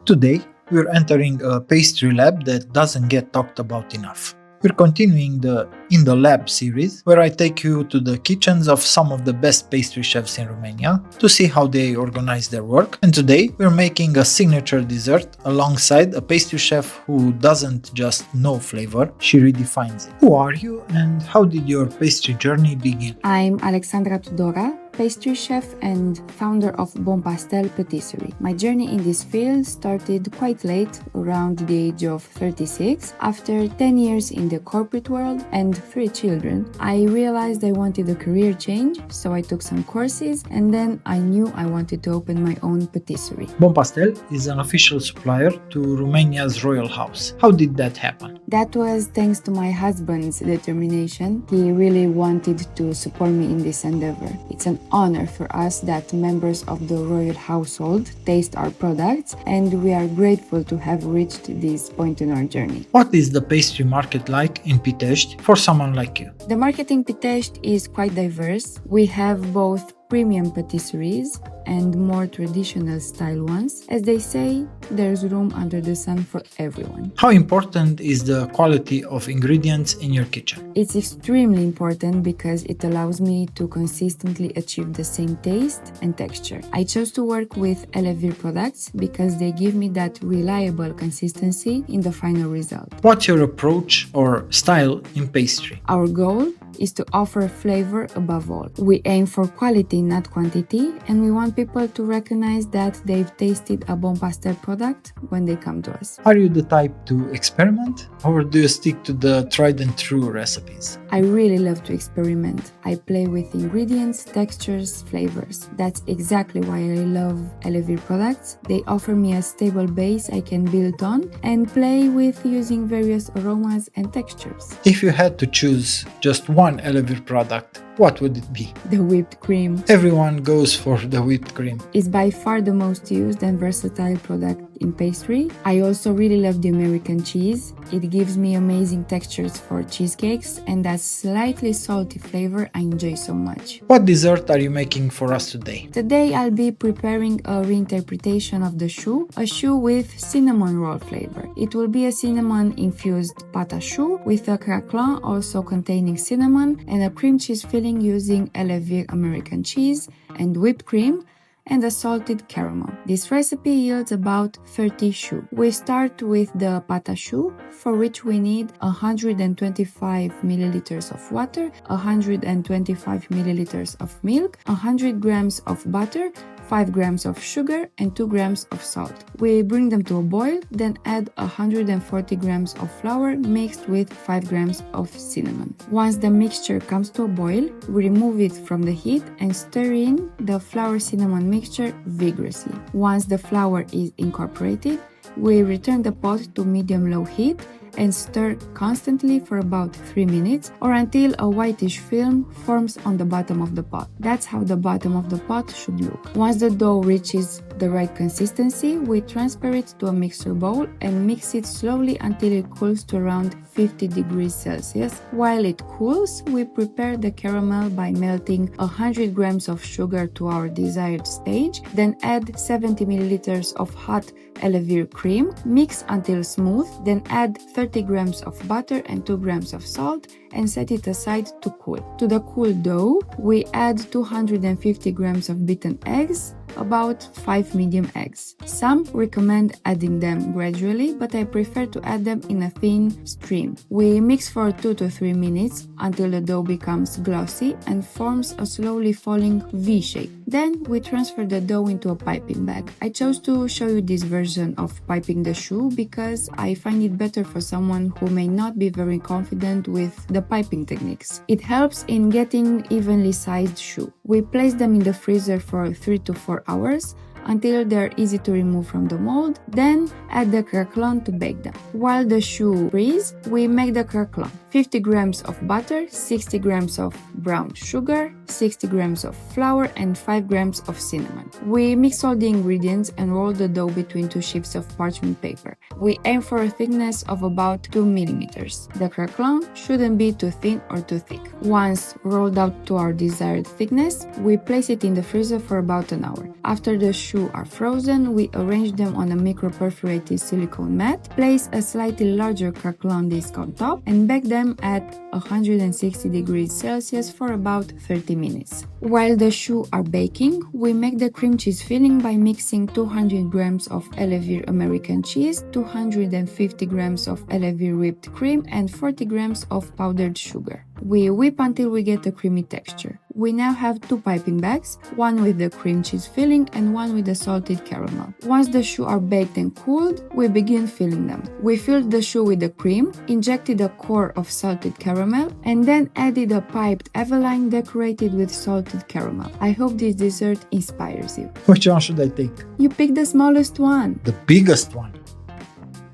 Today, we're entering a pastry lab that doesn't get talked about enough. We're continuing the In the Lab series, where I take you to the kitchens of some of the best pastry chefs in Romania to see how they organize their work. And today, we're making a signature dessert alongside a pastry chef who doesn't just know flavor, she redefines it. Who are you and how did your pastry journey begin? I'm Alexandra Tudora, pastry chef and founder of Bon Pastel Patisserie. My journey in this field started quite late, around the age of 36. After 10 years in the corporate world and 3 children, I realized I wanted a career change, so I took some courses and then I knew I wanted to open my own patisserie. Bon Pastel is an official supplier to Romania's royal house. How did that happen? That was thanks to my husband's determination. He really wanted to support me in this endeavor. It's an honor for us that members of the royal household taste our products, and we are grateful to have reached this point in our journey. What is the pastry market like in Pitești for someone like you? The market in Pitești is quite diverse. We have both premium patisseries and more traditional style ones. As they say, there's room under the sun for everyone. How important is the quality of ingredients in your kitchen? It's extremely important because it allows me to consistently achieve the same taste and texture. I chose to work with Elevir products because they give me that reliable consistency in the final result. What's your approach or style in pastry? Our goal is to offer flavor above all. We aim for quality, not quantity, and we want people to recognize that they've tasted a Bon Pastel product when they come to us. Are you the type to experiment or do you stick to the tried and true recipes? I really love to experiment. I play with ingredients, textures, flavors. That's exactly why I love Elevir products. They offer me a stable base I can build on and play with using various aromas and textures. If you had to choose just one Elevir product, what would it be? The whipped cream. Everyone goes for the whipped cream. It's by far the most used and versatile product in pastry. I also really love the American cheese. It gives me amazing textures for cheesecakes and that slightly salty flavor I enjoy so much. What dessert are you making for us today? Today I'll be preparing a reinterpretation of the choux, a choux with cinnamon roll flavor. It will be a cinnamon-infused pâte à choux with a craquelin also containing cinnamon and a cream cheese filling using Elevir American cheese and whipped cream and a salted caramel. This recipe yields about 30 choux. We start with the pâte à choux, for which we need 125 milliliters of water, 125 milliliters of milk, 100 grams of butter, 5 grams of sugar and 2 grams of salt. We bring them to a boil, then add 140 grams of flour mixed with 5 grams of cinnamon. Once the mixture comes to a boil, we remove it from the heat and stir in the flour-cinnamon mixture vigorously. Once the flour is incorporated, we return the pot to medium-low heat and stir constantly for about 3 minutes or until a whitish film forms on the bottom of the pot. That's how the bottom of the pot should look. Once the dough reaches the right consistency, we transfer it to a mixer bowl and mix it slowly until it cools to around 50 degrees Celsius. While it cools, we prepare the caramel by melting 100 grams of sugar to our desired stage, then add 70 milliliters of hot Elevir cream, mix until smooth, then add 30 grams of butter and 2 grams of salt and set it aside to cool. To the cool dough, we add 250 grams of beaten eggs, about 5 medium eggs. Some recommend adding them gradually, but I prefer to add them in a thin stream. We mix for 2 to 3 minutes until the dough becomes glossy and forms a slowly falling V shape. Then we transfer the dough into a piping bag. I chose to show you this version of piping the choux because I find it better for someone who may not be very confident with the piping techniques. It helps in getting evenly sized choux. We place them in the freezer for 3 to 4 hours until they're easy to remove from the mold, then add the craquelin to bake them. While the choux freeze, we make the craquelin. 50 grams of butter, 60 grams of brown sugar, 60 grams of flour, and 5 grams of cinnamon. We mix all the ingredients and roll the dough between two sheets of parchment paper. We aim for a thickness of about 2 millimeters. The craquelin shouldn't be too thin or too thick. Once rolled out to our desired thickness, we place it in the freezer for about an hour. After the choux are frozen, we arrange them on a micro-perforated silicone mat, place a slightly larger craquelin disc on top, and bake them at 160 degrees Celsius for about 30 minutes. While the choux are baking, we make the cream cheese filling by mixing 200 grams of Elevir American cheese, 250 grams of Elevir whipped cream, and 40 grams of powdered sugar. We whip until we get a creamy texture. We now have two piping bags, one with the cream cheese filling and one with the salted caramel. Once the choux are baked and cooled, we begin filling them. We filled the choux with the cream, injected a core of salted caramel, and then added a piped Eveline decorated with salted caramel. I hope this dessert inspires you. Which one should I take? You picked the smallest one. The biggest one.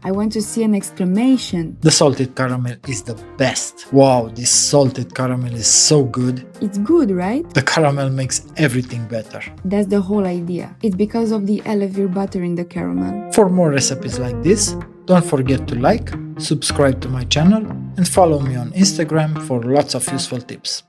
I want to see an exclamation. The salted caramel is the best. Wow, this salted caramel is so good. It's good, right? The caramel makes everything better. That's the whole idea. It's because of the Elevir butter in the caramel. For more recipes like this, don't forget to like, subscribe to my channel, and follow me on Instagram for lots of useful tips.